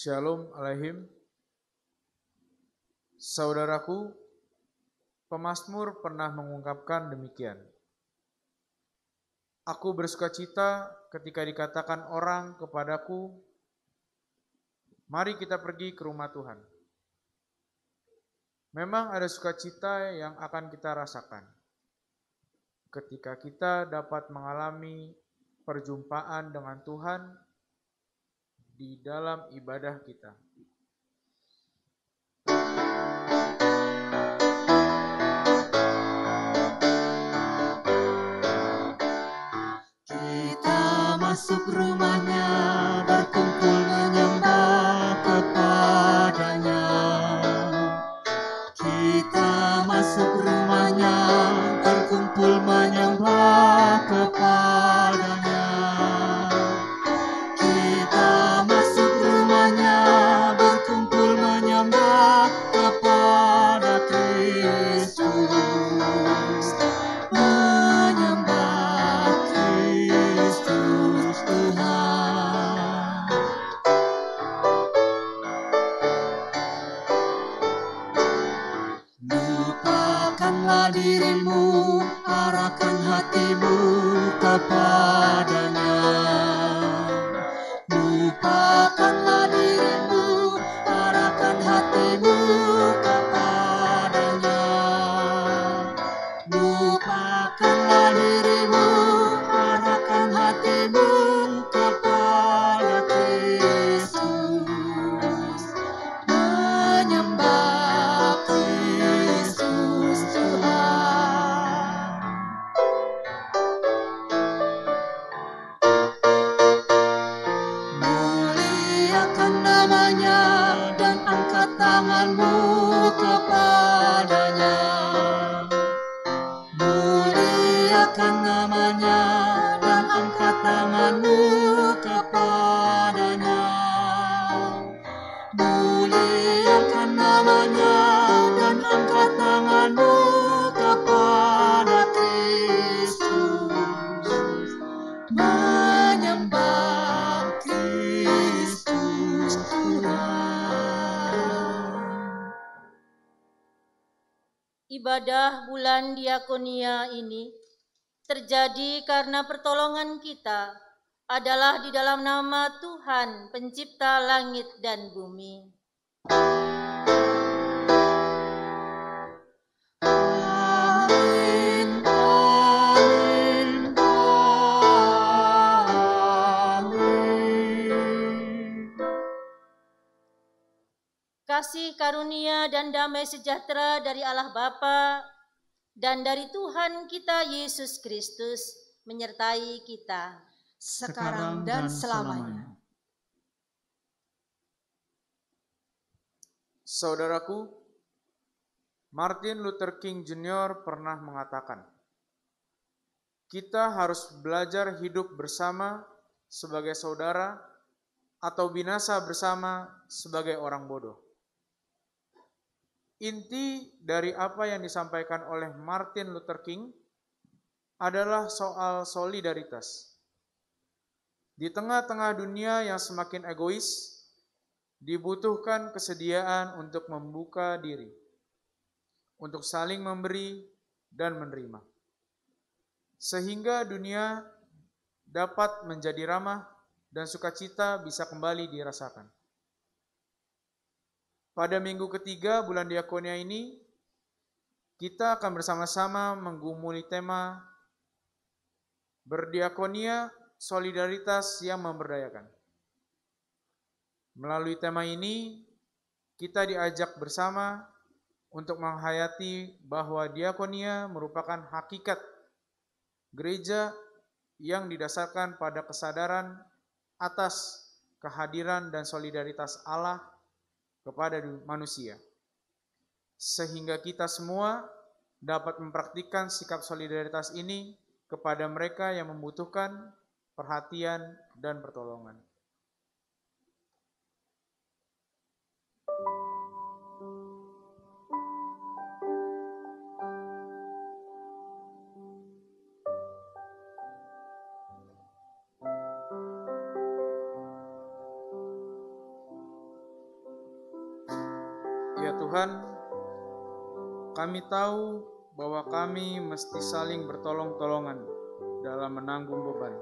Shalom Aleihim. Saudaraku, pemazmur pernah mengungkapkan demikian. Aku bersukacita ketika dikatakan orang kepadaku, mari kita pergi ke rumah Tuhan. Memang ada sukacita yang akan kita rasakan ketika kita dapat mengalami perjumpaan dengan Tuhan di dalam ibadah kita. Kita masuk rumahnya, berkumpul menyembah kepadanya. Kita masuk rumahnya, berkumpul menyembah kepadanya. Kita masuk rumahnya, berkumpul menyembah kepada Kristus. Menyembah Kristus Tuhan. Lupakanlah dirimu, arahkan hatimu kepadanya. Lupakanlah dirimu, arahkan hatimu kepadanya. Lupakanlah dirimu, arahkan hatimu kepada Kristus. Menyembah Kristus Tuhan. Muliakan namanya dan angkat tanganmu kepadanya. Muliakan namanya dan angkat tanganmu kepadanya. Muliakan namanya dan angkat tanganmu kepada Kristus. Menyembah Kristus Tuhan. Ibadah bulan diakonia ini terjadi karena pertolongan kita adalah di dalam nama Tuhan pencipta langit dan bumi. Amin, amin, amin. Kasih karunia dan damai sejahtera dari Allah Bapa dan dari Tuhan kita Yesus Kristus menyertai kita Sekarang dan selamanya. Saudaraku, Martin Luther King Jr. pernah mengatakan, kita harus belajar hidup bersama sebagai saudara atau binasa bersama sebagai orang bodoh. Inti dari apa yang disampaikan oleh Martin Luther King adalah soal solidaritas. Di tengah-tengah dunia yang semakin egois, dibutuhkan kesediaan untuk membuka diri, untuk saling memberi dan menerima, sehingga dunia dapat menjadi ramah dan sukacita bisa kembali dirasakan. Pada minggu ketiga bulan diakonia ini, kita akan bersama-sama menggumuli tema berdiakonia, solidaritas yang memberdayakan. Melalui tema ini, kita diajak bersama untuk menghayati bahwa diakonia merupakan hakikat gereja yang didasarkan pada kesadaran atas kehadiran dan solidaritas Allah kepada manusia, sehingga kita semua dapat mempraktikkan sikap solidaritas ini kepada mereka yang membutuhkan perhatian dan pertolongan. Tuhan, kami tahu bahwa kami mesti saling bertolong-tolongan dalam menanggung beban.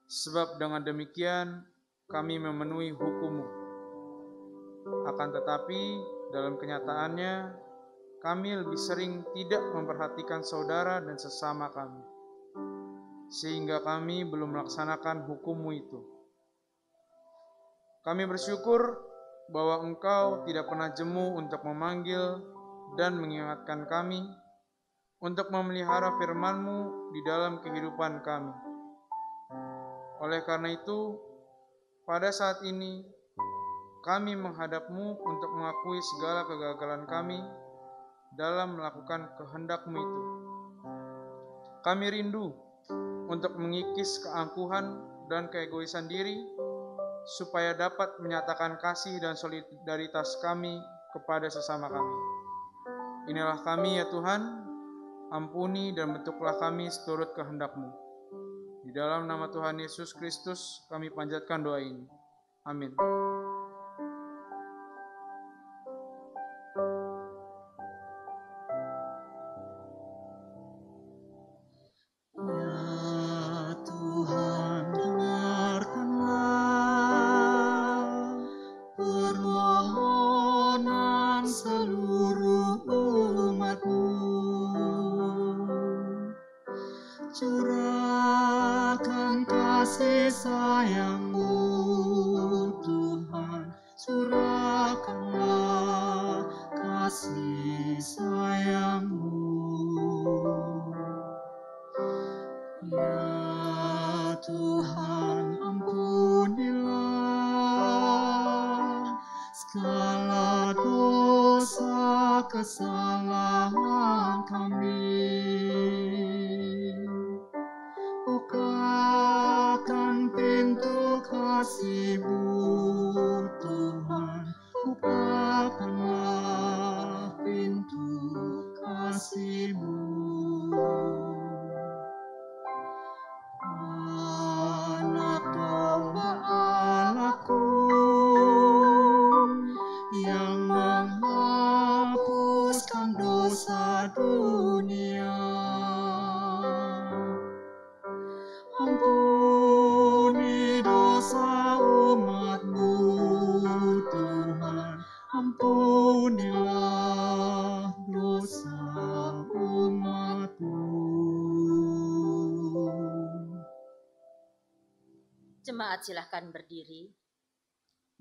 Sebab dengan demikian kami memenuhi hukum-Mu. Akan tetapi dalam kenyataannya kami lebih sering tidak memperhatikan saudara dan sesama kami, sehingga kami belum melaksanakan hukum-Mu itu. Kami bersyukur bahwa Engkau tidak pernah jemu untuk memanggil dan mengingatkan kami untuk memelihara firman-Mu di dalam kehidupan kami. Oleh karena itu, pada saat ini, kami menghadap-Mu untuk mengakui segala kegagalan kami dalam melakukan kehendak-Mu itu. Kami rindu untuk mengikis keangkuhan dan keegoisan diri, supaya dapat menyatakan kasih dan solidaritas kami kepada sesama kami. Inilah kami ya Tuhan, ampuni dan bentuklah kami seturut kehendak-Mu. Di dalam nama Tuhan Yesus Kristus kami panjatkan doa ini. Amin. Ya Tuhan, dengarkanlah permohonan seluruh umat-Mu. Curahkan kasih sayang-Mu, Tuhan, curahkanlah kasih sayang-Mu. Ya Tuhan, ampunilah segala dosa kesalahan kami. Bukakan pintu kasih-Mu, Tuhan, bukakanlah pintu kasih-Mu. Anak domba Allahku yang menghapuskan dosa dunia, ampuni dosa umat-Mu, Tuhan, ampunilah dosa umat-Mu. Jemaat silahkan berdiri.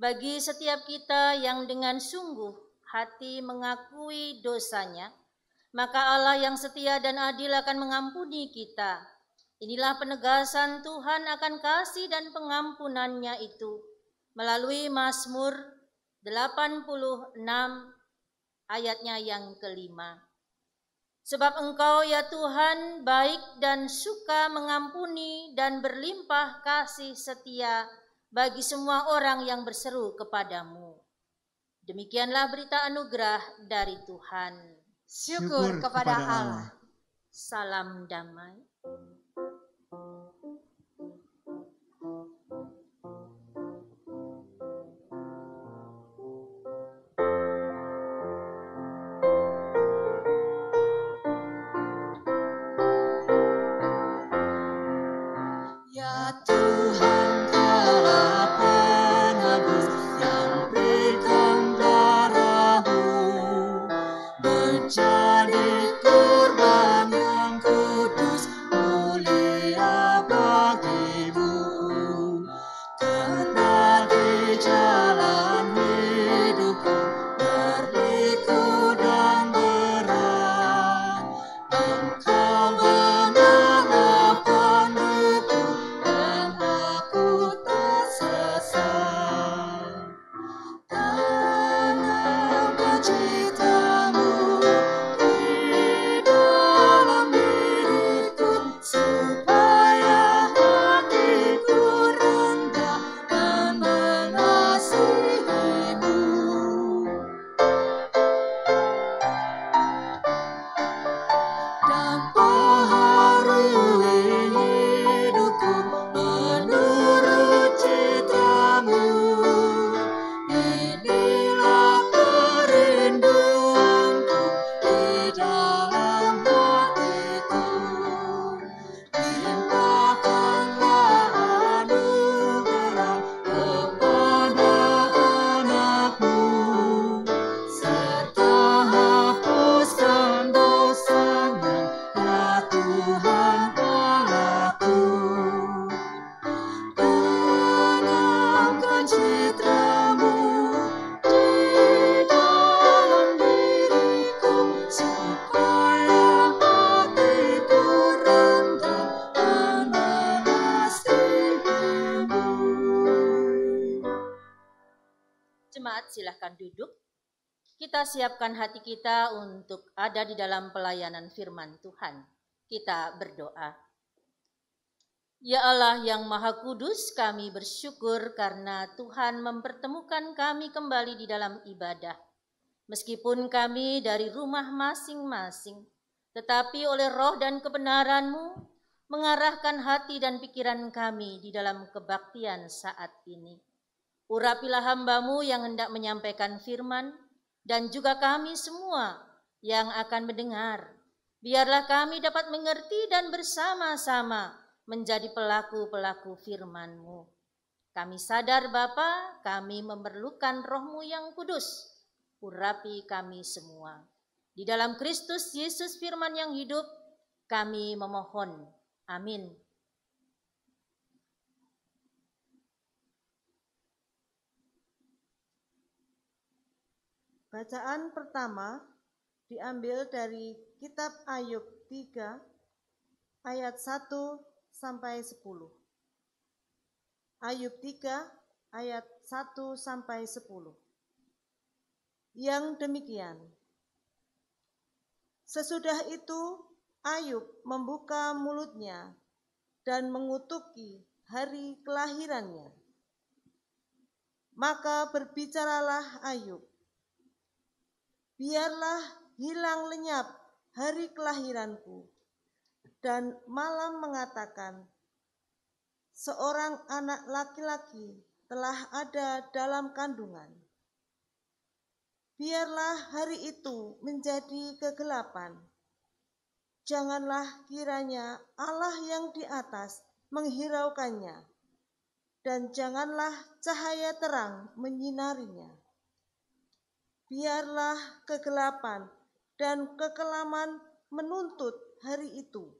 Bagi setiap kita yang dengan sungguh hati mengakui dosanya, maka Allah yang setia dan adil akan mengampuni kita. Inilah penegasan Tuhan akan kasih dan pengampunannya itu melalui Mazmur 86 ayatnya yang kelima. Sebab Engkau ya Tuhan baik dan suka mengampuni dan berlimpah kasih setia bagi semua orang yang berseru kepadamu. Demikianlah berita anugerah dari Tuhan. Syukur kepada Allah. Salam damai. Ya Tuhan, Kaulah penebus yang berikan darah-Mu menjadi korban yang kudus, mulia jemaat silahkan duduk. Kita siapkan hati kita untuk ada di dalam pelayanan firman Tuhan. Kita berdoa. Ya Allah yang Maha Kudus, kami bersyukur karena Tuhan mempertemukan kami kembali di dalam ibadah. Meskipun kami dari rumah masing-masing, tetapi oleh roh dan kebenaran-Mu, mengarahkan hati dan pikiran kami di dalam kebaktian saat ini. Urapilah hamba-Mu yang hendak menyampaikan firman, dan juga kami semua yang akan mendengar. Biarlah kami dapat mengerti dan bersama-sama menjadi pelaku-pelaku firman-Mu. Kami sadar Bapa, kami memerlukan Roh-Mu yang kudus. Urapi kami semua. Di dalam Kristus Yesus firman yang hidup, kami memohon. Amin. Bacaan pertama diambil dari kitab Ayub 3 ayat 1 sampai 10. Ayub 3 ayat 1 sampai 10. Yang demikian. Sesudah itu Ayub membuka mulutnya dan mengutuki hari kelahirannya. Maka berbicaralah Ayub. Biarlah hilang lenyap hari kelahiranku. Dan malam mengatakan, seorang anak laki-laki telah ada dalam kandungan. Biarlah hari itu menjadi kegelapan. Janganlah kiranya Allah yang di atas menghiraukannya, dan janganlah cahaya terang menyinarinya. Biarlah kegelapan dan kekelaman menuntut hari itu.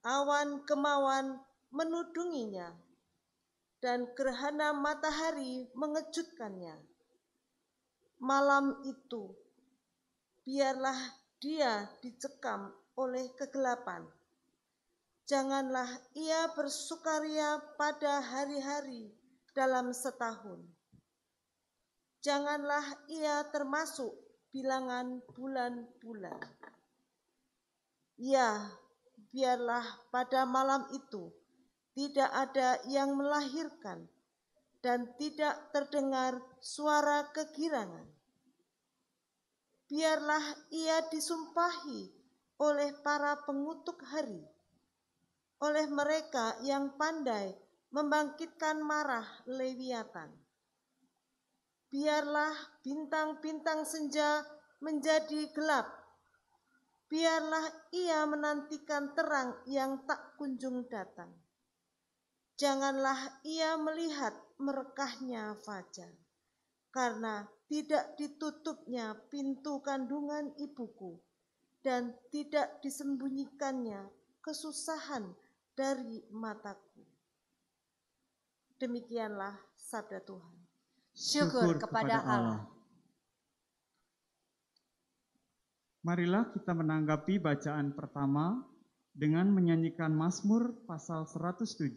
Awan kemauan menudunginya, dan gerhana matahari mengejutkannya. Malam itu, biarlah dia dicekam oleh kegelapan. Janganlah ia bersukaria pada hari-hari dalam setahun. Janganlah ia termasuk bilangan bulan-bulan. Ya, biarlah pada malam itu tidak ada yang melahirkan dan tidak terdengar suara kegirangan. Biarlah ia disumpahi oleh para pengutuk hari, oleh mereka yang pandai membangkitkan marah Lewiatan. Biarlah bintang-bintang senja menjadi gelap. Biarlah ia menantikan terang yang tak kunjung datang. Janganlah ia melihat merekahnya fajar, karena tidak ditutupnya pintu kandungan ibuku, dan tidak disembunyikannya kesusahan dari mataku. Demikianlah sabda Tuhan. Syukur kepada Allah. Marilah kita menanggapi bacaan pertama dengan menyanyikan Mazmur pasal 107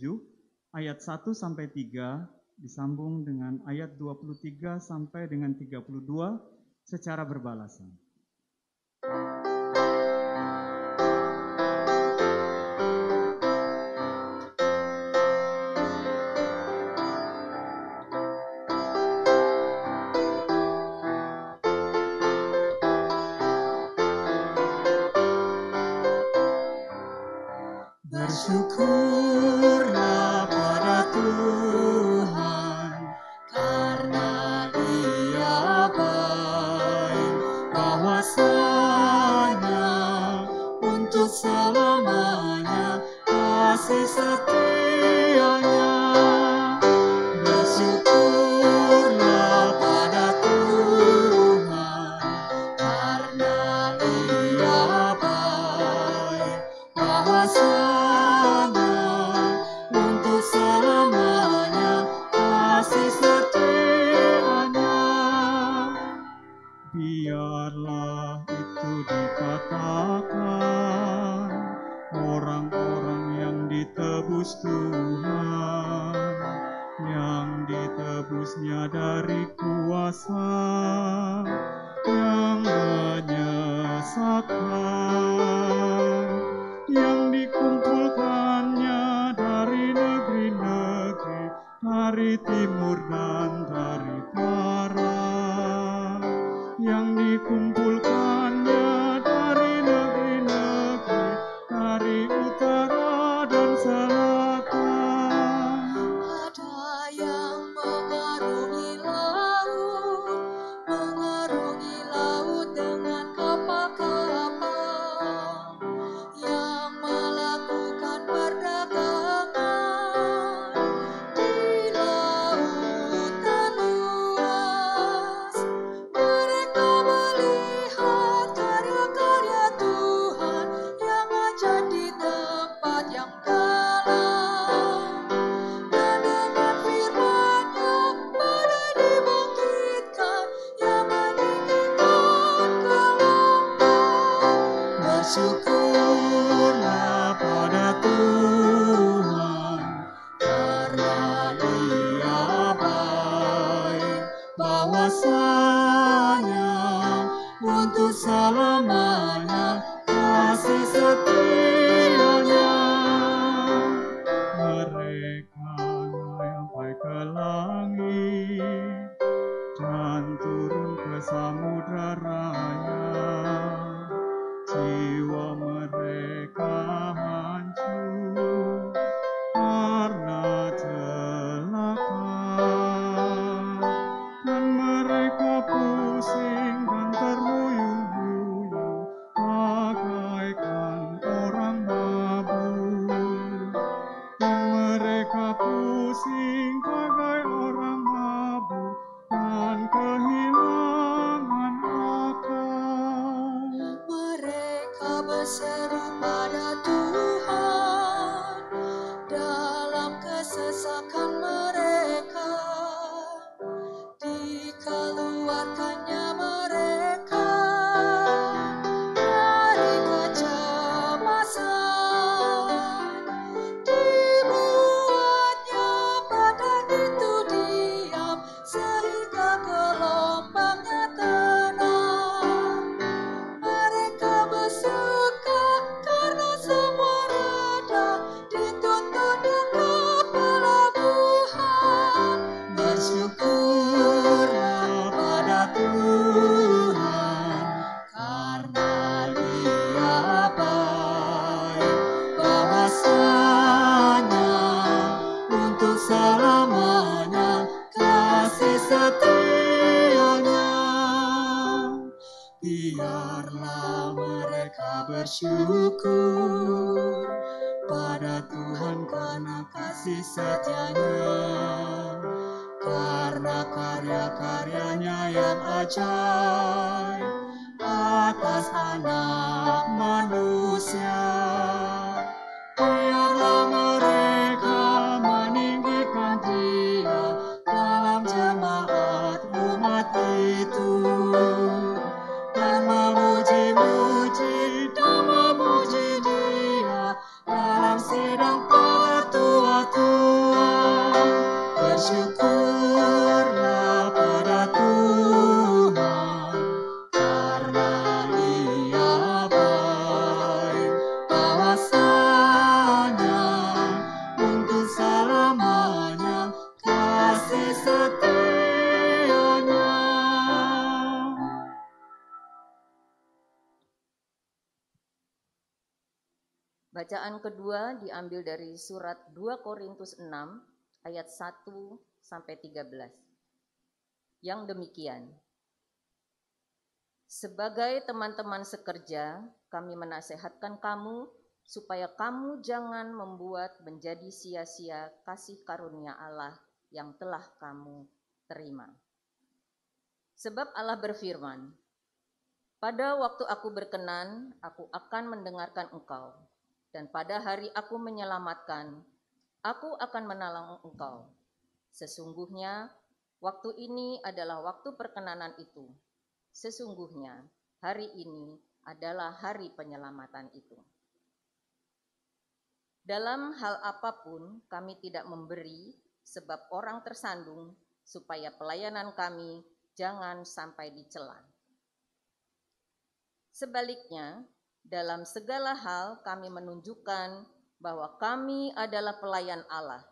ayat 1 sampai 3 disambung dengan ayat 23 sampai dengan 32 secara berbalasan. Bersyukurlah pada Tuhan, karena Ia baik, bahwasanya untuk selamanya kasih setianya. Bersyukurlah pada Tuhan, karena Ia baik, bahwasanya biarlah itu dikatakan orang-orang yang ditebus Tuhan, yang ditebusnya dari kuasa dari timur dan dari barat, yang dikumpulkannya dari negeri-negeri, dari utara dan selatan. Ada yang mengarungi laut dengan kapal-kapal, yang melakukan perdagangan di lautan luas. Mereka melihat karya-karya Tuhan yang ada di tempat yang dalam. Dan dengan firman-Nya badai dibangkitkan yang meninggikan gelombang. Bersyukurlah pada Tuhan, karena Dia baik, bahwasanya untuk selamanya kasih setia-Nya. Mereka sampai ke langit dan turun ke samudra raya. Jiwa mereka hancur karena celaka, dan mereka pusing dan terluyuh-luyuh bagaikan orang mabuk. Dan mereka pusing bagai orang mabuk dan kehilangan akal. Mereka berseru pada Tuhan dalam kesesakan mereka. Dikeluarkannya mereka dari kecemasan. Dibuatnya badai itu diam sehingga gelombangnya tenang. Mereka bersuka karena semua reda, dituntutnya ke pelabuhan. Bersyukurlah pada Tuhan, karena Dia baik, bahwasanya untuk selamanya kasih setia-Nya. Biarlah mereka bersyukur pada Tuhan karena kasih setia-Nya, karena karya-karyanya yang ajaib atas anak manusia. Biarlah mereka meninggikan Dia dalam jemaat umat itu, dan memuji-muji Dia dalam sidang petua-tua. Bersyukurlah pada Tuhan, karena Dia baik, bahwasanya untuk selamanya kasih setia-Nya. Bacaan kedua diambil dari surat 2 Korintus 6 ayat 1 sampai 13. Yang demikian: sebagai teman-teman sekerja, kami menasehatkan kamu supaya kamu jangan membuat menjadi sia-sia kasih karunia Allah yang telah kamu terima. Sebab Allah berfirman, pada waktu aku berkenan, aku akan mendengarkan engkau, dan pada hari aku menyelamatkan, aku akan menolong engkau. Sesungguhnya waktu ini adalah waktu perkenanan itu. Sesungguhnya hari ini adalah hari penyelamatan itu. Dalam hal apapun kami tidak memberi, sebab orang tersandung, supaya pelayanan kami jangan sampai dicela. Sebaliknya, dalam segala hal kami menunjukkan bahwa kami adalah pelayan Allah,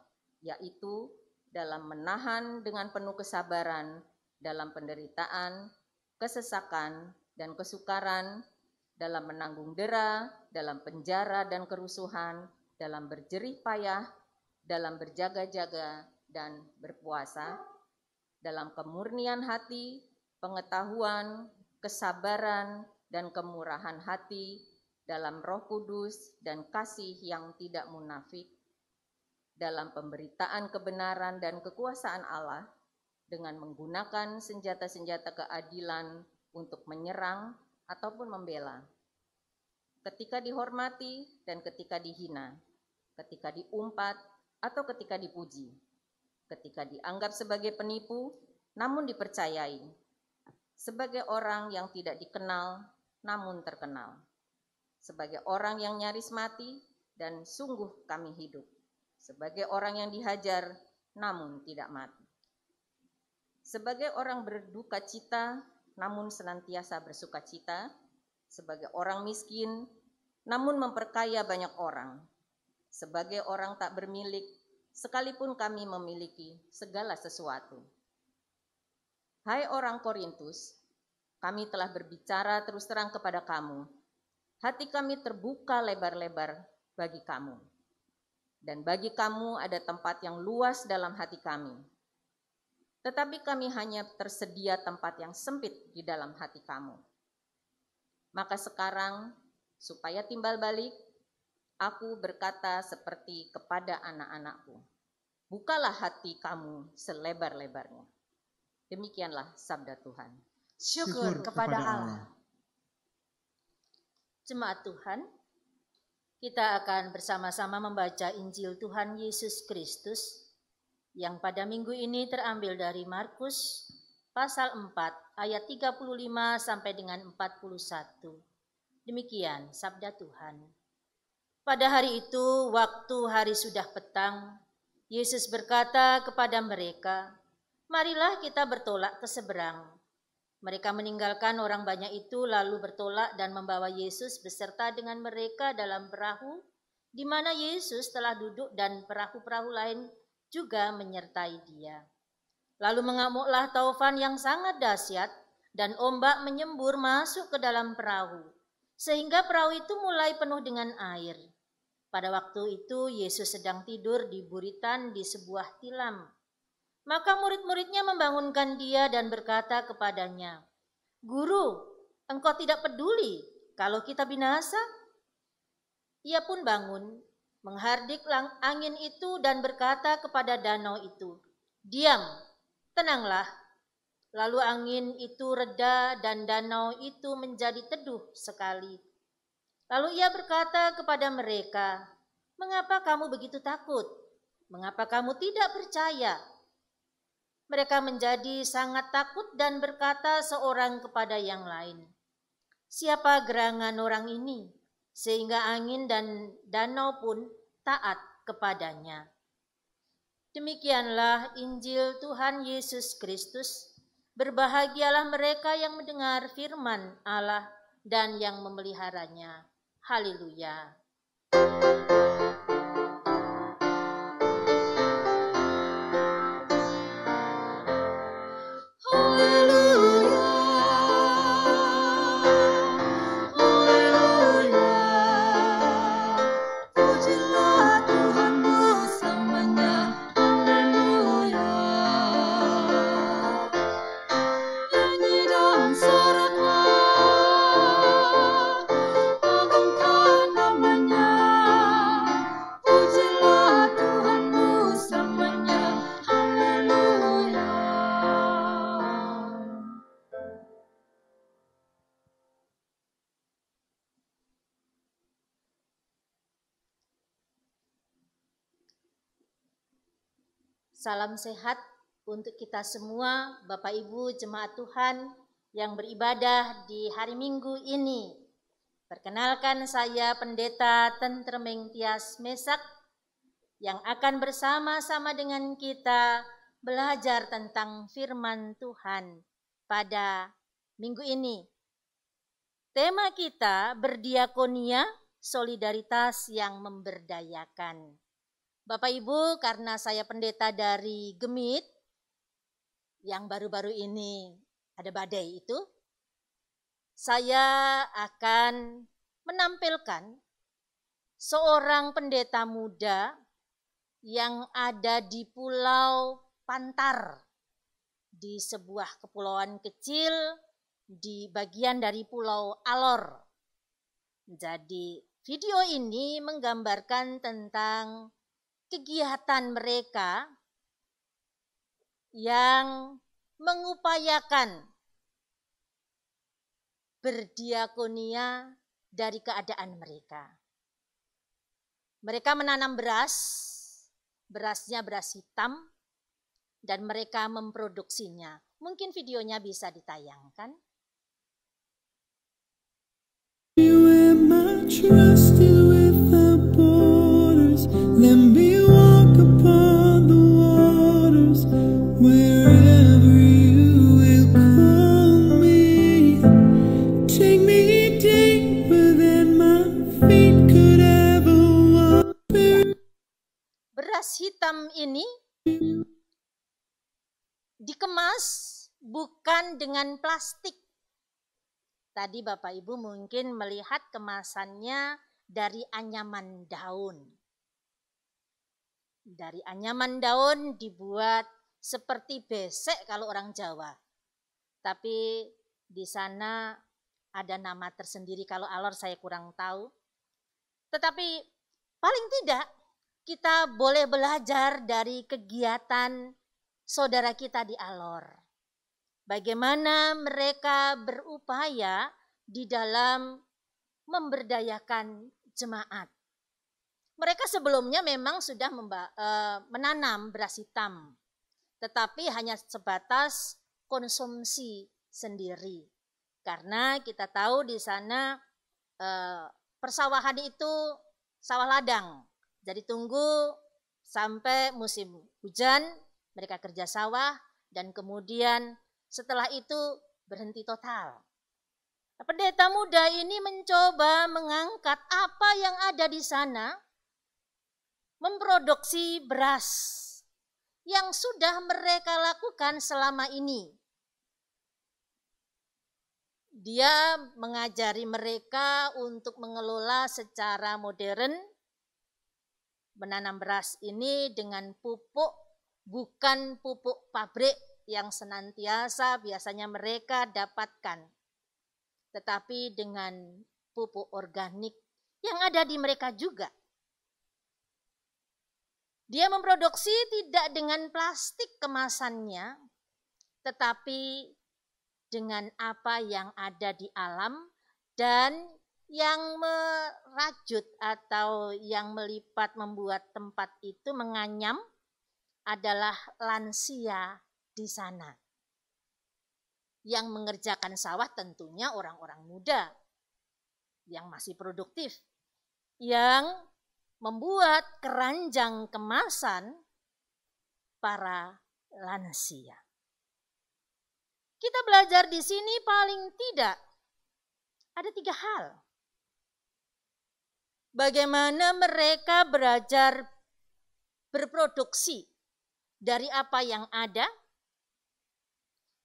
yaitu dalam menahan dengan penuh kesabaran dalam penderitaan, kesesakan, dan kesukaran, dalam menanggung dera, dalam penjara dan kerusuhan, dalam berjerih payah, dalam berjaga-jaga dan berpuasa, dalam kemurnian hati, pengetahuan, kesabaran, dan kemurahan hati, dalam Roh Kudus dan kasih yang tidak munafik, dalam pemberitaan kebenaran dan kekuasaan Allah, dengan menggunakan senjata-senjata keadilan untuk menyerang ataupun membela, ketika dihormati dan ketika dihina, ketika diumpat atau ketika dipuji, ketika dianggap sebagai penipu namun dipercayai, sebagai orang yang tidak dikenal namun terkenal, sebagai orang yang nyaris mati dan sungguh kami hidup, sebagai orang yang dihajar namun tidak mati, sebagai orang berduka cita namun senantiasa bersuka cita, sebagai orang miskin namun memperkaya banyak orang, sebagai orang tak bermilik sekalipun kami memiliki segala sesuatu. Hai orang Korintus, kami telah berbicara terus terang kepada kamu. Hati kami terbuka lebar-lebar bagi kamu. Dan bagi kamu ada tempat yang luas dalam hati kami. Tetapi kami hanya tersedia tempat yang sempit di dalam hati kamu. Maka sekarang, supaya timbal balik, aku berkata seperti kepada anak-anakku, bukalah hati kamu selebar-lebarnya. Demikianlah sabda Tuhan. Syukur kepada Allah. Jemaat Tuhan, kita akan bersama-sama membaca Injil Tuhan Yesus Kristus yang pada minggu ini terambil dari Markus pasal 4 ayat 35 sampai dengan 41. Demikian sabda Tuhan. Pada hari itu, waktu hari sudah petang, Yesus berkata kepada mereka, marilah kita bertolak ke seberang. Mereka meninggalkan orang banyak itu lalu bertolak dan membawa Yesus beserta dengan mereka dalam perahu, di mana Yesus telah duduk dan perahu-perahu lain juga menyertai dia. Lalu mengamuklah taufan yang sangat dahsyat dan ombak menyembur masuk ke dalam perahu, sehingga perahu itu mulai penuh dengan air. Pada waktu itu Yesus sedang tidur di buritan di sebuah tilam. Maka murid-muridnya membangunkan dia dan berkata kepadanya, Guru, engkau tidak peduli kalau kita binasa? Ia pun bangun, menghardik angin itu dan berkata kepada danau itu, diam, tenanglah. Lalu angin itu reda dan danau itu menjadi teduh sekali. Lalu ia berkata kepada mereka, mengapa kamu begitu takut? Mengapa kamu tidak percaya? Mereka menjadi sangat takut dan berkata seorang kepada yang lain, siapa gerangan orang ini, sehingga angin dan danau pun taat kepadanya. Demikianlah Injil Tuhan Yesus Kristus. Berbahagialah mereka yang mendengar firman Allah dan yang memeliharanya. Haleluya. Salam sehat untuk kita semua, Bapak Ibu jemaat Tuhan yang beribadah di hari Minggu ini. Perkenalkan saya Pendeta Tentremeng Tias Mesak yang akan bersama-sama dengan kita belajar tentang firman Tuhan pada minggu ini. Tema kita berdiakonia, solidaritas yang memberdayakan. Bapak Ibu, karena saya pendeta dari Gemit, yang baru-baru ini ada badai itu, saya akan menampilkan seorang pendeta muda yang ada di Pulau Pantar, di sebuah kepulauan kecil di bagian dari Pulau Alor. Jadi video ini menggambarkan tentang kegiatan mereka yang mengupayakan berdiakonia dari keadaan mereka. Mereka menanam beras, berasnya beras hitam, dan mereka memproduksinya. Mungkin videonya bisa ditayangkan. Where my trust is without borders, let me walk upon the waters, wherever you will call me. Take me deeper than my feet could ever walk. Beras hitam ini dikemas bukan dengan plastik. Tadi Bapak Ibu mungkin melihat kemasannya dari anyaman daun. Dari anyaman daun dibuat seperti besek kalau orang Jawa. Tapi di sana ada nama tersendiri, kalau Alor saya kurang tahu. Tetapi paling tidak kita boleh belajar dari kegiatan saudara kita di Alor. Bagaimana mereka berupaya di dalam memberdayakan jemaat. Mereka sebelumnya memang sudah menanam beras hitam, tetapi hanya sebatas konsumsi sendiri. Karena kita tahu di sana persawahan itu sawah ladang. Jadi tunggu sampai musim hujan, mereka kerja sawah, dan kemudian setelah itu berhenti total. Pendeta muda ini mencoba mengangkat apa yang ada di sana, memproduksi beras yang sudah mereka lakukan selama ini. Dia mengajari mereka untuk mengelola secara modern, menanam beras ini dengan pupuk, bukan pupuk pabrik yang senantiasa biasanya mereka dapatkan, tetapi dengan pupuk organik yang ada di mereka juga. Dia memproduksi tidak dengan plastik kemasannya, tetapi dengan apa yang ada di alam, dan yang merajut atau yang melipat membuat tempat itu menganyam adalah lansia di sana. Yang mengerjakan sawah tentunya orang-orang muda yang masih produktif, yang membuat keranjang kemasan para lansia. Kita belajar di sini paling tidak ada 3 hal. Bagaimana mereka belajar berproduksi dari apa yang ada,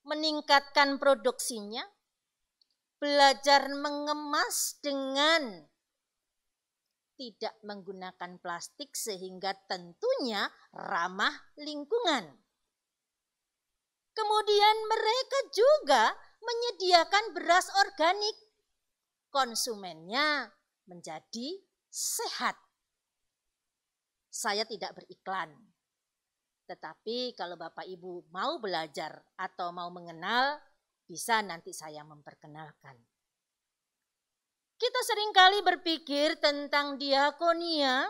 meningkatkan produksinya, belajar mengemas dengan tidak menggunakan plastik sehingga tentunya ramah lingkungan. Kemudian mereka juga menyediakan beras organik. Konsumennya menjadi sehat. Saya tidak beriklan. Tetapi kalau Bapak Ibu mau belajar atau mau mengenal, bisa nanti saya memperkenalkan. Kita seringkali berpikir tentang diakonia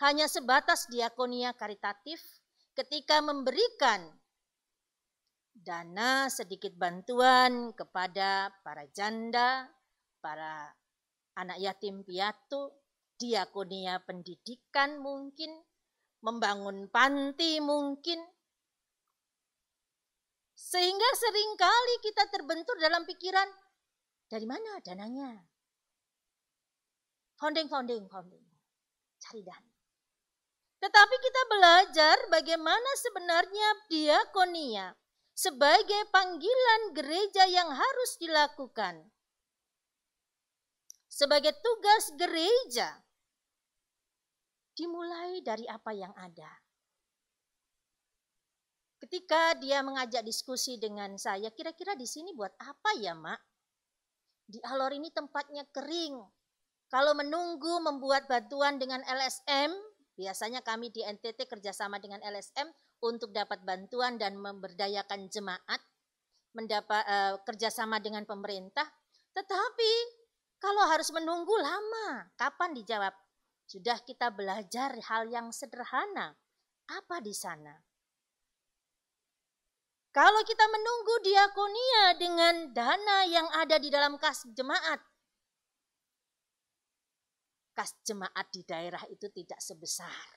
hanya sebatas diakonia karitatif ketika memberikan dana sedikit bantuan kepada para janda, para anak yatim piatu, diakonia pendidikan mungkin, membangun panti mungkin. Sehingga seringkali kita terbentur dalam pikiran, dari mana dananya? Founding. Cari dana. Tetapi kita belajar bagaimana sebenarnya diakonia sebagai panggilan gereja yang harus dilakukan. Sebagai tugas gereja, dimulai dari apa yang ada. Ketika dia mengajak diskusi dengan saya, kira-kira di sini buat apa ya, Mak? Di Alor ini tempatnya kering. Kalau menunggu membuat bantuan dengan LSM, biasanya kami di NTT kerjasama dengan LSM untuk dapat bantuan dan memberdayakan jemaat, kerjasama dengan pemerintah. Tetapi kalau harus menunggu lama, kapan dijawab? Sudah kita belajar hal yang sederhana. Apa di sana? Kalau kita menunggu diakonia dengan dana yang ada di dalam kas jemaat di daerah itu tidak sebesar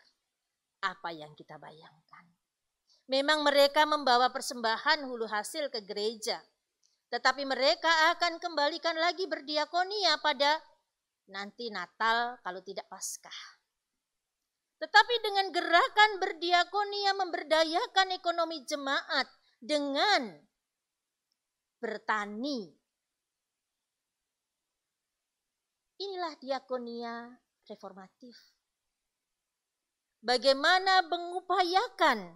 apa yang kita bayangkan. Memang mereka membawa persembahan hulu hasil ke gereja, tetapi mereka akan kembalikan lagi berdiakonia pada nanti Natal kalau tidak Paskah. Tetapi dengan gerakan berdiakonia memberdayakan ekonomi jemaat dengan bertani. Inilah diakonia reformatif. Bagaimana mengupayakan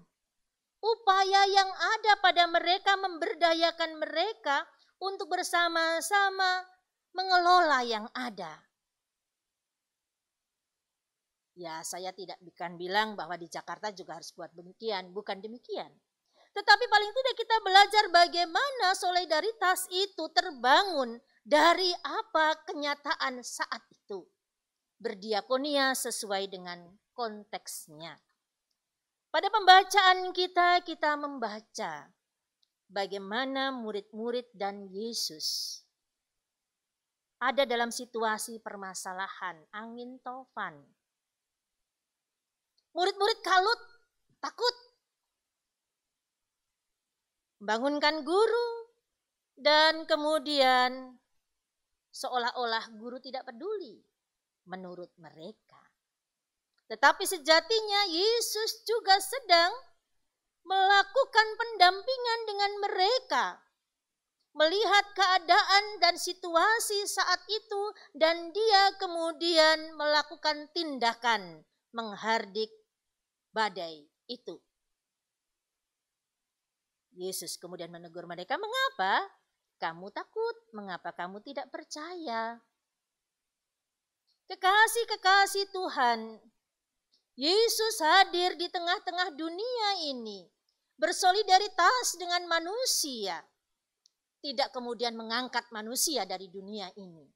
upaya yang ada pada mereka, memberdayakan mereka untuk bersama-sama mengelola yang ada. Ya, saya tidak akan bilang bahwa di Jakarta juga harus buat demikian, bukan demikian. Tetapi paling tidak kita belajar bagaimana solidaritas itu terbangun dari apa kenyataan saat itu. Berdiakonia sesuai dengan konteksnya. Pada pembacaan kita membaca bagaimana murid-murid dan Yesus ada dalam situasi permasalahan, angin tofan. Murid-murid kalut, takut. Bangunkan guru dan kemudian seolah-olah guru tidak peduli menurut mereka. Tetapi sejatinya Yesus juga sedang melakukan pendampingan dengan mereka. Melihat keadaan dan situasi saat itu dan dia kemudian melakukan tindakan menghardik badai itu. Yesus kemudian menegur mereka, "Mengapa kamu takut? Mengapa kamu tidak percaya?" Kekasih-kekasih Tuhan, Yesus hadir di tengah-tengah dunia ini, bersolidaritas dengan manusia, tidak kemudian mengangkat manusia dari dunia ini.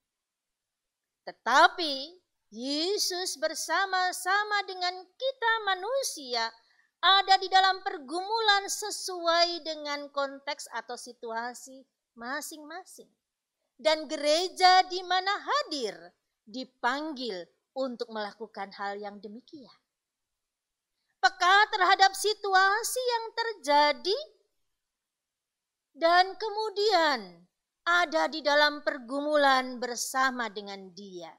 Tetapi Yesus bersama-sama dengan kita manusia ada di dalam pergumulan sesuai dengan konteks atau situasi masing-masing. Dan gereja di mana hadir dipanggil untuk melakukan hal yang demikian. Peka terhadap situasi yang terjadi dan kemudian ada di dalam pergumulan bersama dengan dia.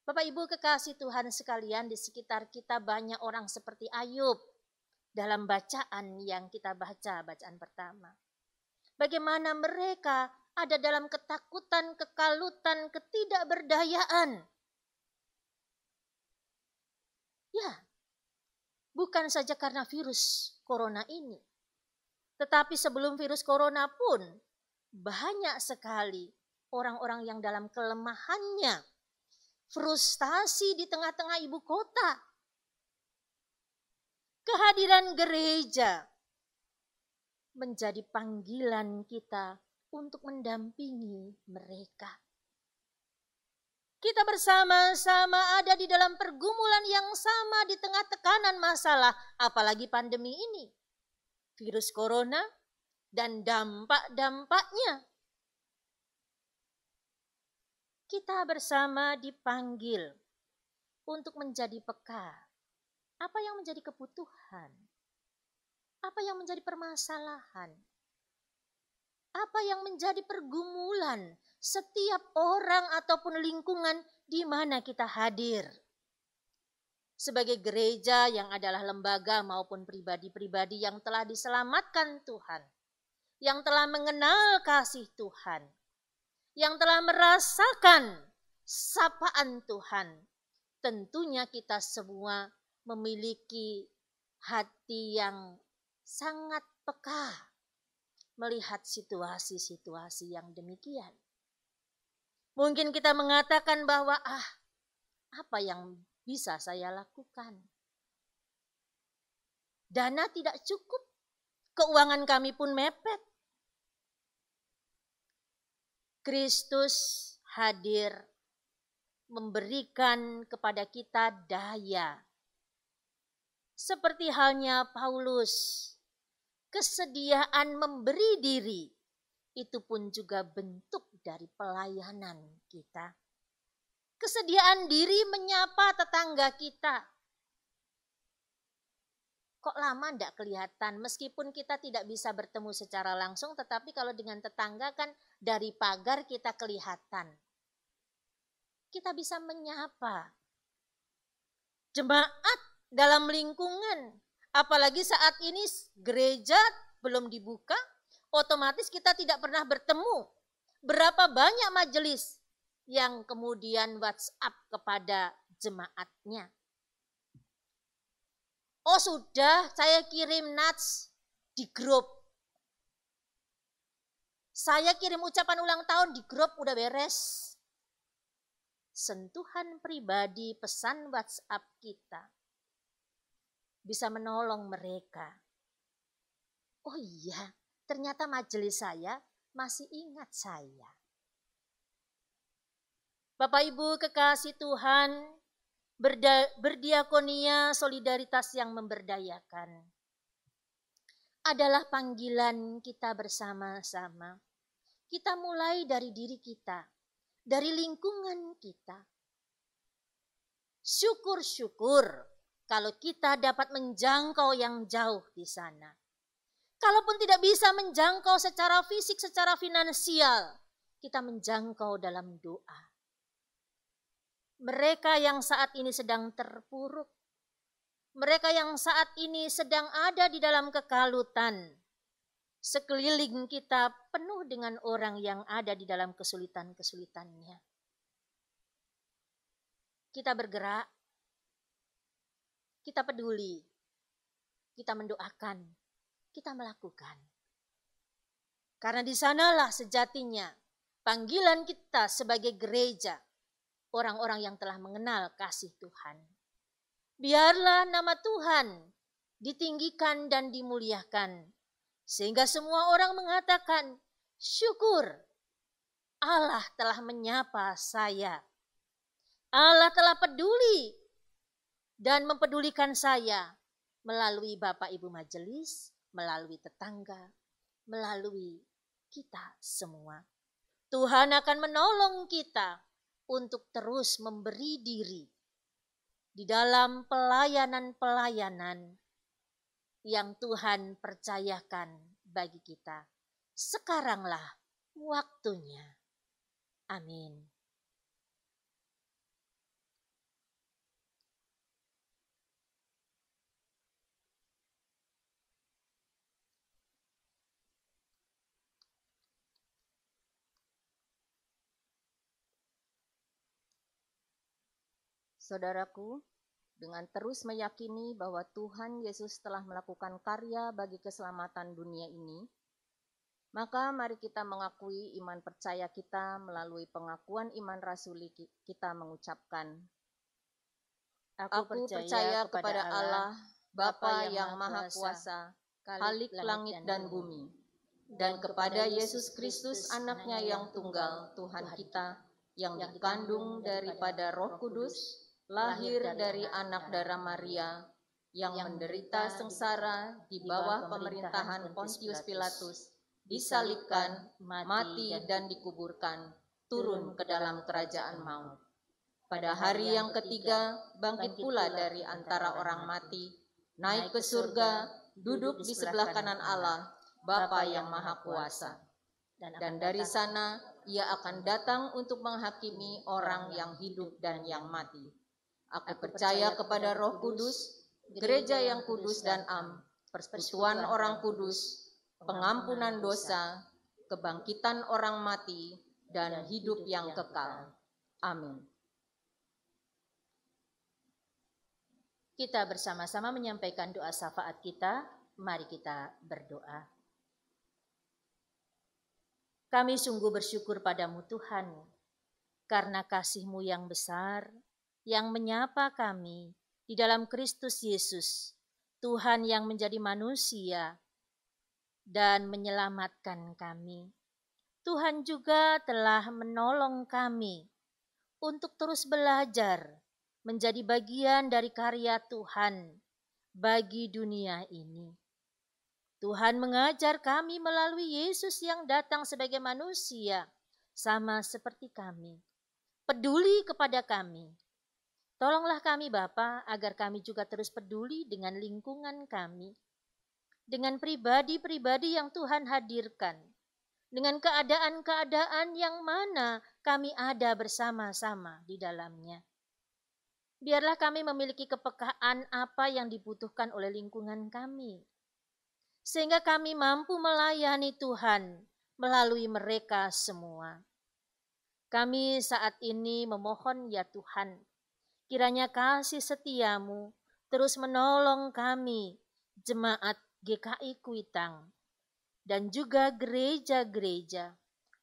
Bapak Ibu kekasih Tuhan sekalian, di sekitar kita banyak orang seperti Ayub dalam bacaan yang kita baca, bacaan pertama. Bagaimana mereka ada dalam ketakutan, kekalutan, ketidakberdayaan. Ya, bukan saja karena virus corona ini. Tetapi sebelum virus corona pun banyak sekali orang-orang yang dalam kelemahannya, frustasi di tengah-tengah ibu kota. Kehadiran gereja menjadi panggilan kita untuk mendampingi mereka. Kita bersama-sama ada di dalam pergumulan yang sama di tengah tekanan masalah, apalagi pandemi ini. Virus corona dan dampak-dampaknya. Kita bersama dipanggil untuk menjadi peka. Apa yang menjadi kebutuhan? Apa yang menjadi permasalahan? Apa yang menjadi pergumulan setiap orang ataupun lingkungan di mana kita hadir? sebagai gereja yang adalah lembaga maupun pribadi-pribadi yang telah diselamatkan Tuhan, yang telah mengenal kasih Tuhan, yang telah merasakan sapaan Tuhan. Tentunya kita semua memiliki hati yang sangat peka melihat situasi-situasi yang demikian. Mungkin kita mengatakan bahwa apa yang bisa saya lakukan? Dana tidak cukup, keuangan kami pun mepet. Kristus hadir memberikan kepada kita daya. Seperti halnya Paulus, kesediaan memberi diri, itu pun juga bentuk dari pelayanan kita. Kesediaan diri menyapa tetangga kita. Kok lama tidak kelihatan, meskipun kita tidak bisa bertemu secara langsung, tetapi kalau dengan tetangga kan dari pagar kita kelihatan. Kita bisa menyapa. Jemaat dalam lingkungan, apalagi saat ini gereja belum dibuka, otomatis kita tidak pernah bertemu. Berapa banyak majelis yang kemudian WhatsApp kepada jemaatnya. Oh sudah, saya kirim nats di grup. Saya kirim ucapan ulang tahun di grup, udah beres. Sentuhan pribadi, pesan WhatsApp kita bisa menolong mereka. Oh iya, ternyata majelis saya masih ingat saya. Bapak Ibu kekasih Tuhan, berdiakonia solidaritas yang memberdayakan adalah panggilan kita bersama-sama. Kita mulai dari diri kita, dari lingkungan kita. Syukur-syukur kalau kita dapat menjangkau yang jauh di sana. Kalaupun tidak bisa menjangkau secara fisik, secara finansial, kita menjangkau dalam doa. Mereka yang saat ini sedang terpuruk, mereka yang saat ini sedang ada di dalam kekalutan, sekeliling kita penuh dengan orang yang ada di dalam kesulitan-kesulitannya. Kita bergerak, kita peduli, kita mendoakan, kita melakukan. Karena di sanalah sejatinya panggilan kita sebagai gereja, orang-orang yang telah mengenal kasih Tuhan. Biarlah nama Tuhan ditinggikan dan dimuliakan, sehingga semua orang mengatakan, syukur Allah telah menyapa saya. Allah telah peduli dan mempedulikan saya melalui Bapak Ibu Majelis, melalui tetangga, melalui kita semua. Tuhan akan menolong kita untuk terus memberi diri di dalam pelayanan-pelayanan yang Tuhan percayakan bagi kita. Sekaranglah waktunya. Amin. Saudaraku, dengan terus meyakini bahwa Tuhan Yesus telah melakukan karya bagi keselamatan dunia ini, maka mari kita mengakui iman percaya kita melalui pengakuan iman rasuli kita mengucapkan, Aku percaya kepada Allah, Bapa yang Maha Kuasa, Khalik langit dan bumi, dan kepada Yesus Kristus anaknya yang tunggal, Tuhan kita, yang dikandung daripada Roh Kudus, lahir dari anak darah Maria, yang menderita sengsara di bawah pemerintahan Pontius Pilatus, disalibkan, mati dan dikuburkan, turun ke dalam kerajaan maut. Pada hari yang ketiga, bangkit pula dari antara orang mati, naik ke surga, duduk di sebelah kanan Allah, Bapa yang Maha Kuasa. Dan dari sana, ia akan datang untuk menghakimi orang yang hidup dan yang mati. Aku percaya kepada Roh Kudus, gereja yang kudus dan am, persekutuan orang kudus, pengampunan dosa, kebangkitan orang mati, dan hidup yang kekal. Amin. Kita bersama-sama menyampaikan doa syafaat kita. Mari kita berdoa. Kami sungguh bersyukur padamu Tuhan, karena kasih-Mu yang besar, yang menyapa kami di dalam Kristus Yesus, Tuhan yang menjadi manusia dan menyelamatkan kami. Tuhan juga telah menolong kami untuk terus belajar menjadi bagian dari karya Tuhan bagi dunia ini. Tuhan mengajar kami melalui Yesus yang datang sebagai manusia, sama seperti kami. Peduli kepada kami. Tolonglah kami Bapa, agar kami juga terus peduli dengan lingkungan kami, dengan pribadi-pribadi yang Tuhan hadirkan, dengan keadaan-keadaan yang mana kami ada bersama-sama di dalamnya. Biarlah kami memiliki kepekaan apa yang dibutuhkan oleh lingkungan kami, sehingga kami mampu melayani Tuhan melalui mereka semua. Kami saat ini memohon ya Tuhan, kiranya kasih setia-Mu terus menolong kami, jemaat GKI Kuitang, dan juga gereja-gereja,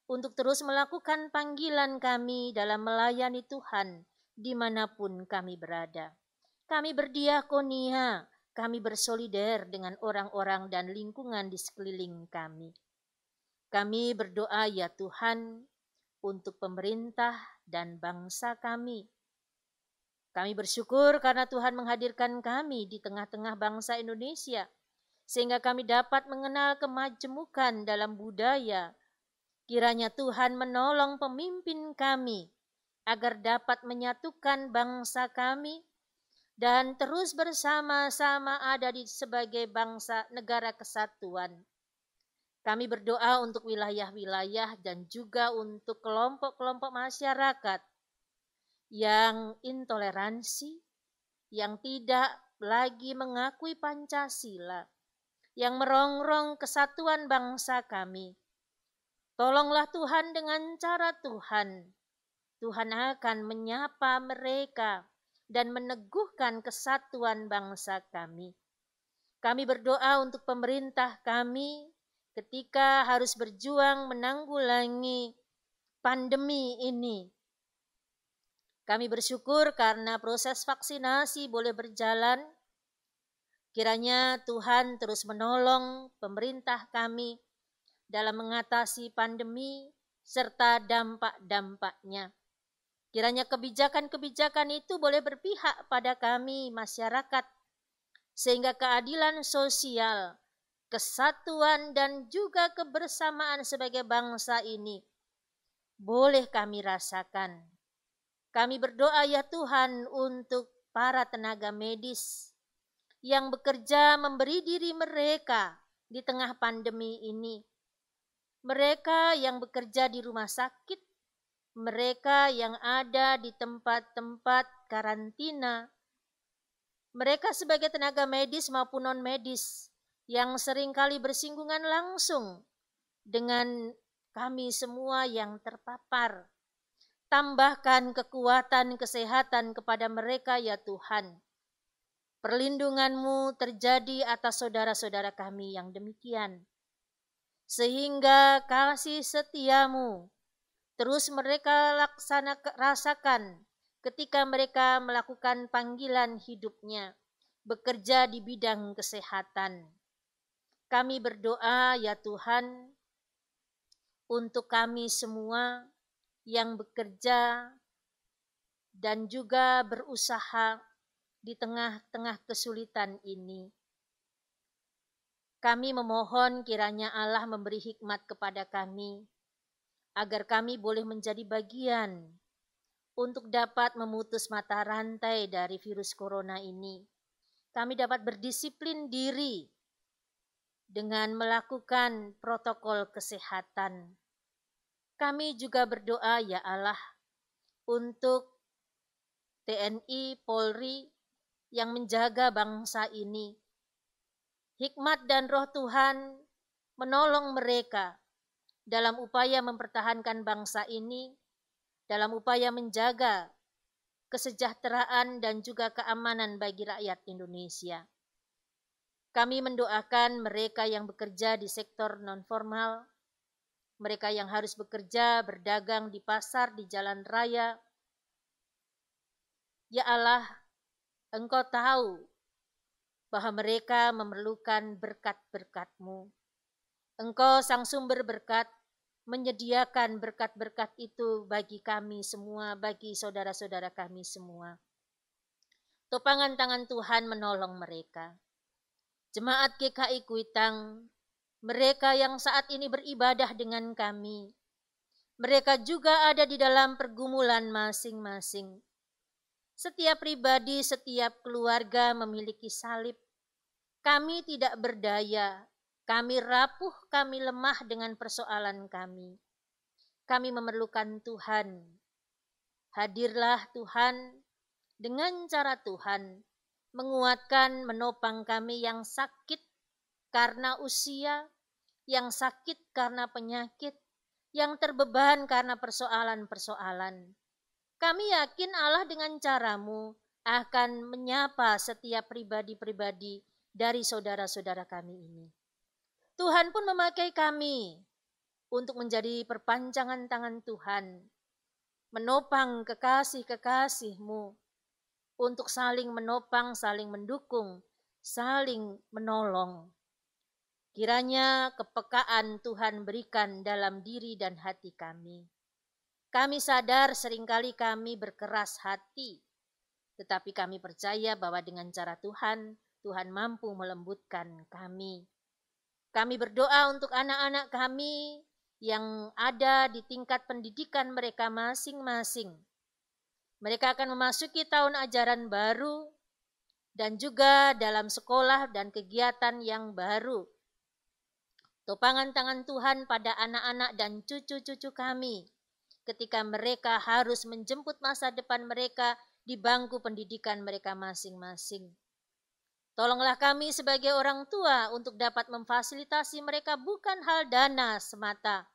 untuk terus melakukan panggilan kami dalam melayani Tuhan dimanapun kami berada. Kami berdiakonia, kami bersolider dengan orang-orang dan lingkungan di sekeliling kami. Kami berdoa ya Tuhan untuk pemerintah dan bangsa kami. Kami bersyukur karena Tuhan menghadirkan kami di tengah-tengah bangsa Indonesia, sehingga kami dapat mengenal kemajemukan dalam budaya. Kiranya Tuhan menolong pemimpin kami, agar dapat menyatukan bangsa kami dan terus bersama-sama ada di sebagai bangsa negara kesatuan. Kami berdoa untuk wilayah-wilayah dan juga untuk kelompok-kelompok masyarakat yang intoleransi, yang tidak lagi mengakui Pancasila, yang merongrong kesatuan bangsa kami. Tolonglah Tuhan dengan cara Tuhan. Tuhan akan menyapa mereka dan meneguhkan kesatuan bangsa kami. Kami berdoa untuk pemerintah kami ketika harus berjuang menanggulangi pandemi ini. Kami bersyukur karena proses vaksinasi boleh berjalan. Kiranya Tuhan terus menolong pemerintah kami dalam mengatasi pandemi serta dampak-dampaknya. Kiranya kebijakan-kebijakan itu boleh berpihak pada kami masyarakat, sehingga keadilan sosial, kesatuan dan juga kebersamaan sebagai bangsa ini boleh kami rasakan. Kami berdoa ya Tuhan untuk para tenaga medis yang bekerja memberi diri mereka di tengah pandemi ini. Mereka yang bekerja di rumah sakit, mereka yang ada di tempat-tempat karantina, mereka sebagai tenaga medis maupun non-medis yang seringkali bersinggungan langsung dengan kami semua yang terpapar. Tambahkan kekuatan kesehatan kepada mereka ya Tuhan. Perlindungan-Mu terjadi atas saudara-saudara kami yang demikian, sehingga kasih setia-Mu terus mereka rasakan ketika mereka melakukan panggilan hidupnya, bekerja di bidang kesehatan. Kami berdoa ya Tuhan, untuk kami semua yang bekerja dan juga berusaha di tengah-tengah kesulitan ini. Kami memohon kiranya Allah memberi hikmat kepada kami, agar kami boleh menjadi bagian untuk dapat memutus mata rantai dari virus corona ini. Kami dapat berdisiplin diri dengan melakukan protokol kesehatan. Kami juga berdoa ya Allah untuk TNI, Polri yang menjaga bangsa ini. Hikmat dan roh Tuhan menolong mereka dalam upaya mempertahankan bangsa ini, dalam upaya menjaga kesejahteraan dan juga keamanan bagi rakyat Indonesia. Kami mendoakan mereka yang bekerja di sektor non-formal, mereka yang harus bekerja, berdagang di pasar, di jalan raya. Ya Allah, Engkau tahu bahwa mereka memerlukan berkat-berkat-Mu. Engkau sang sumber berkat, menyediakan berkat-berkat itu bagi kami semua, bagi saudara-saudara kami semua. Topangan tangan Tuhan menolong mereka. Jemaat GKI Kuitang, mereka yang saat ini beribadah dengan kami, mereka juga ada di dalam pergumulan masing-masing. Setiap pribadi, setiap keluarga memiliki salib. Kami tidak berdaya, kami rapuh, kami lemah dengan persoalan kami. Kami memerlukan Tuhan. Hadirlah Tuhan dengan cara Tuhan, menguatkan, menopang kami yang sakit karena usia, yang sakit karena penyakit, yang terbeban karena persoalan-persoalan. Kami yakin Allah dengan cara-Mu akan menyapa setiap pribadi-pribadi dari saudara-saudara kami ini. Tuhan pun memakai kami untuk menjadi perpanjangan tangan Tuhan, menopang kekasih-kekasih-Mu, untuk saling menopang, saling mendukung, saling menolong. Kiranya kepekaan Tuhan berikan dalam diri dan hati kami. Kami sadar seringkali kami berkeras hati, tetapi kami percaya bahwa dengan cara Tuhan, Tuhan mampu melembutkan kami. Kami berdoa untuk anak-anak kami yang ada di tingkat pendidikan mereka masing-masing. Mereka akan memasuki tahun ajaran baru dan juga dalam sekolah dan kegiatan yang baru. Topangan tangan Tuhan pada anak-anak dan cucu-cucu kami ketika mereka harus menjemput masa depan mereka di bangku pendidikan mereka masing-masing. Tolonglah kami sebagai orang tua untuk dapat memfasilitasi mereka bukan hal dana semata,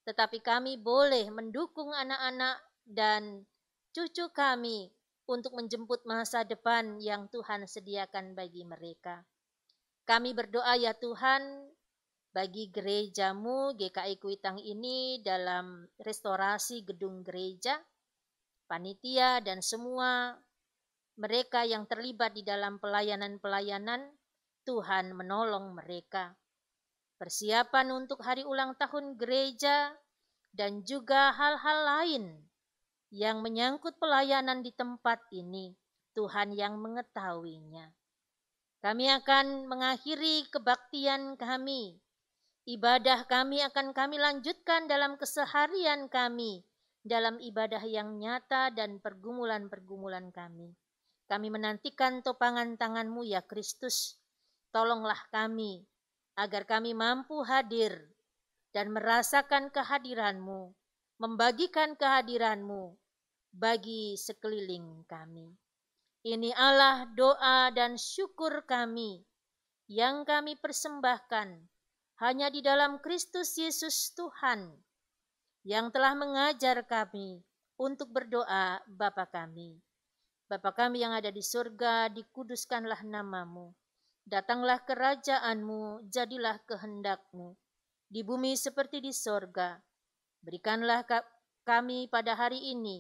tetapi kami boleh mendukung anak-anak dan cucu kami untuk menjemput masa depan yang Tuhan sediakan bagi mereka. Kami berdoa ya Tuhan, bagi gereja-Mu GKI Kuitang ini dalam restorasi gedung gereja, panitia dan semua mereka yang terlibat di dalam pelayanan-pelayanan, Tuhan menolong mereka. Persiapan untuk hari ulang tahun gereja dan juga hal-hal lain yang menyangkut pelayanan di tempat ini, Tuhan yang mengetahuinya. Kami akan mengakhiri kebaktian kami. Ibadah kami akan kami lanjutkan dalam keseharian kami, dalam ibadah yang nyata dan pergumulan-pergumulan kami. Kami menantikan topangan tangan-Mu ya Kristus. Tolonglah kami, agar kami mampu hadir dan merasakan kehadiran-Mu, membagikan kehadiran-Mu bagi sekeliling kami. Ini Allah doa dan syukur kami yang kami persembahkan hanya di dalam Kristus Yesus Tuhan yang telah mengajar kami untuk berdoa Bapa kami. Bapa kami yang ada di surga, dikuduskanlah nama-Mu. Datanglah kerajaan-Mu, jadilah kehendak-Mu. Di bumi seperti di surga. Berikanlah kami pada hari ini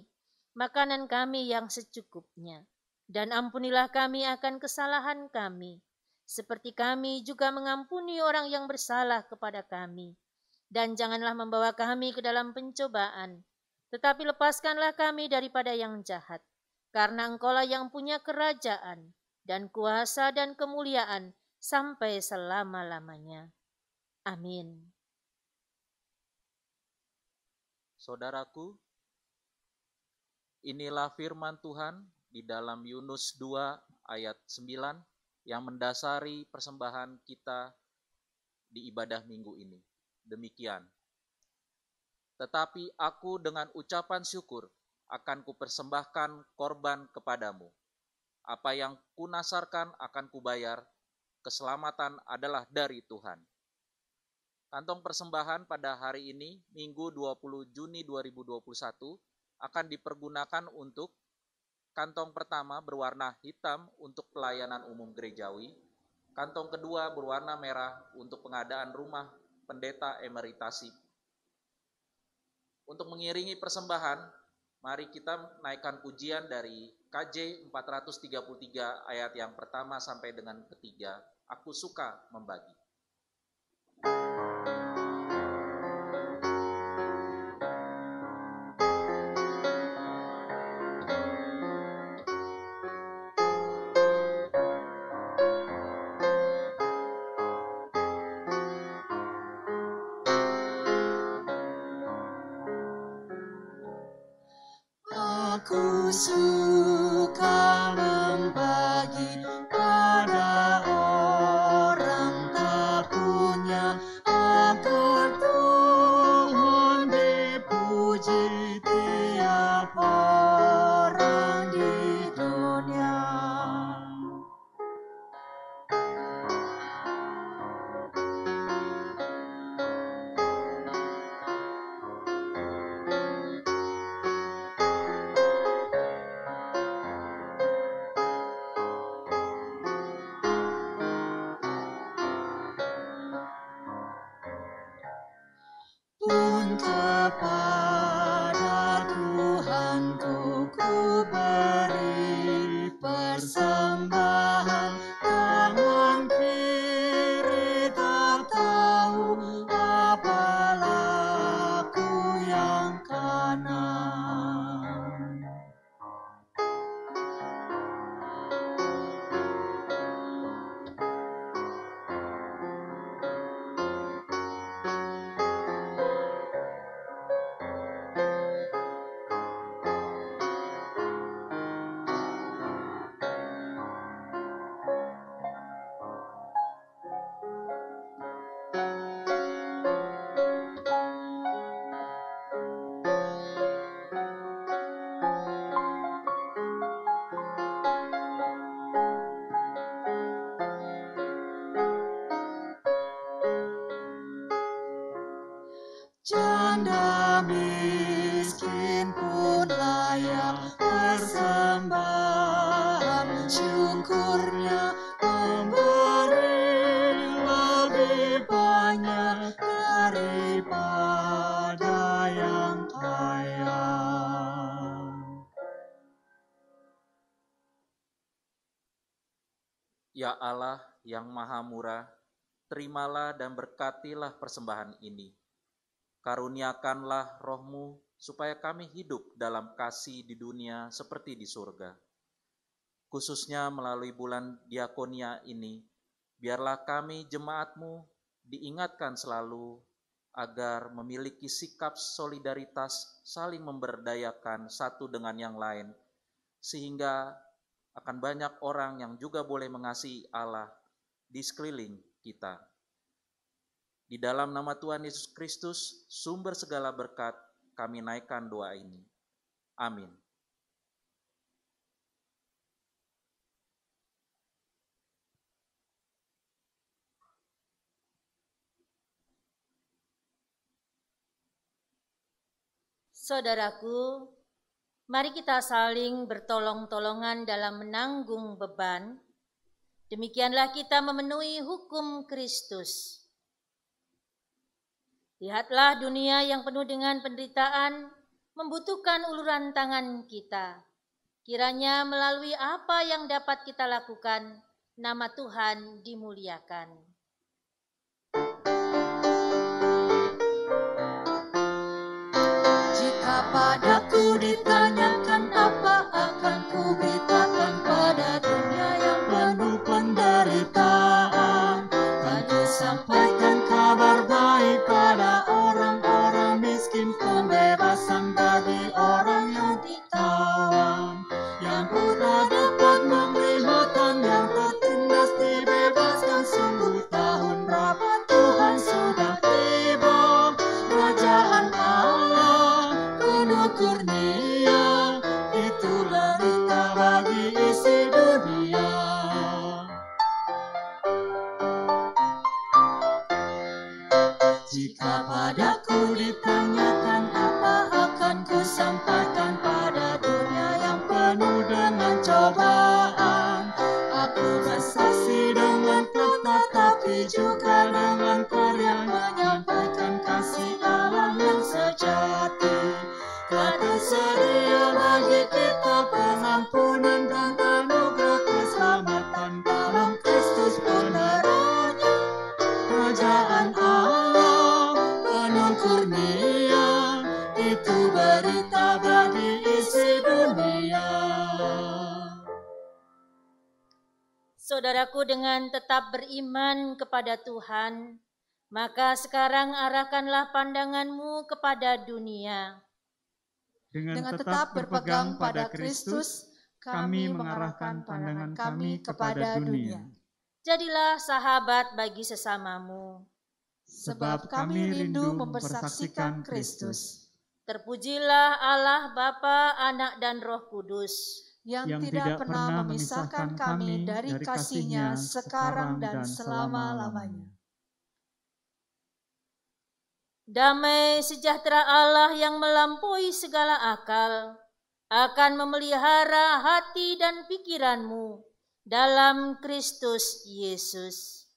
makanan kami yang secukupnya. Dan ampunilah kami akan kesalahan kami, seperti kami juga mengampuni orang yang bersalah kepada kami. Dan janganlah membawa kami ke dalam pencobaan, tetapi lepaskanlah kami daripada yang jahat. Karena Engkaulah yang punya kerajaan, dan kuasa dan kemuliaan, sampai selama-lamanya. Amin. Saudaraku, inilah firman Tuhan di dalam Yunus 2 ayat 9 yang mendasari persembahan kita di ibadah minggu ini. Demikian. Tetapi aku dengan ucapan syukur akan kupersembahkan korban kepadamu. Apa yang kunasarkan akan kubayar, keselamatan adalah dari Tuhan. Kantong persembahan pada hari ini, Minggu 20 Juni 2021, akan dipergunakan untuk kantong pertama berwarna hitam untuk pelayanan umum gerejawi, kantong kedua berwarna merah untuk pengadaan rumah pendeta emeritasi. Untuk mengiringi persembahan, mari kita naikkan pujian dari KJ 433 ayat yang pertama sampai dengan ketiga. Aku suka membagi. Aku suka membagi pada orang tak punya, agar Tuhan dipuji tiap orang di dunia. Pun kepada Tuhanku ku beri persembahan, tangan kiri tak tahu apa laku yang kanan. Janda miskin pun layak persembahan, syukurnya memberi lebih banyak daripada yang kaya. Ya Allah yang Maha Murah, terimalah dan berkatilah persembahan ini. Karuniakanlah roh-Mu supaya kami hidup dalam kasih di dunia seperti di surga. Khususnya melalui bulan diakonia ini, biarlah kami jemaat-Mu diingatkan selalu agar memiliki sikap solidaritas saling memberdayakan satu dengan yang lain, sehingga akan banyak orang yang juga boleh mengasihi Allah di sekeliling kita. Di dalam nama Tuhan Yesus Kristus, sumber segala berkat, kami naikkan doa ini. Amin. Saudaraku, mari kita saling bertolong-tolongan dalam menanggung beban. Demikianlah kita memenuhi hukum Kristus. Lihatlah dunia yang penuh dengan penderitaan membutuhkan uluran tangan kita. Kiranya melalui apa yang dapat kita lakukan, nama Tuhan dimuliakan. Jika padaku ditanyakan apa akan ku beritakan pada dunia yang penuh penderitaan, kan ku sampaikan kabar baik pada orang-orang miskin, pembebasan bagi orang yang ditawan, yang buta dapat menglihatan, yang tertindas dibebaskan. Sungguh tahun berapa Tuhan sudah tiba, kerajaan Allah penuh kurnia. berprestasi dengan kata, tapi juga dengan karya menyampaikan kasih Allah yang sejati. Kata sedia bagi kita pengampunan dan anugerah keselamatan dalam Kristus peneranya. Kerajaan Allah penuh kurnia, itu berita bagi isi dunia. Saudaraku, dengan tetap beriman kepada Tuhan, maka sekarang arahkanlah pandanganmu kepada dunia. Dengan tetap berpegang pada Kristus, kami mengarahkan pandangan kami kepada dunia. Jadilah sahabat bagi sesamamu. Sebab kami rindu mempersaksikan Kristus, Terpujilah Allah Bapa, Anak, dan Roh Kudus, yang tidak pernah memisahkan kami dari kasih-Nya sekarang dan selama-lamanya. Damai sejahtera Allah yang melampaui segala akal akan memelihara hati dan pikiranmu dalam Kristus Yesus.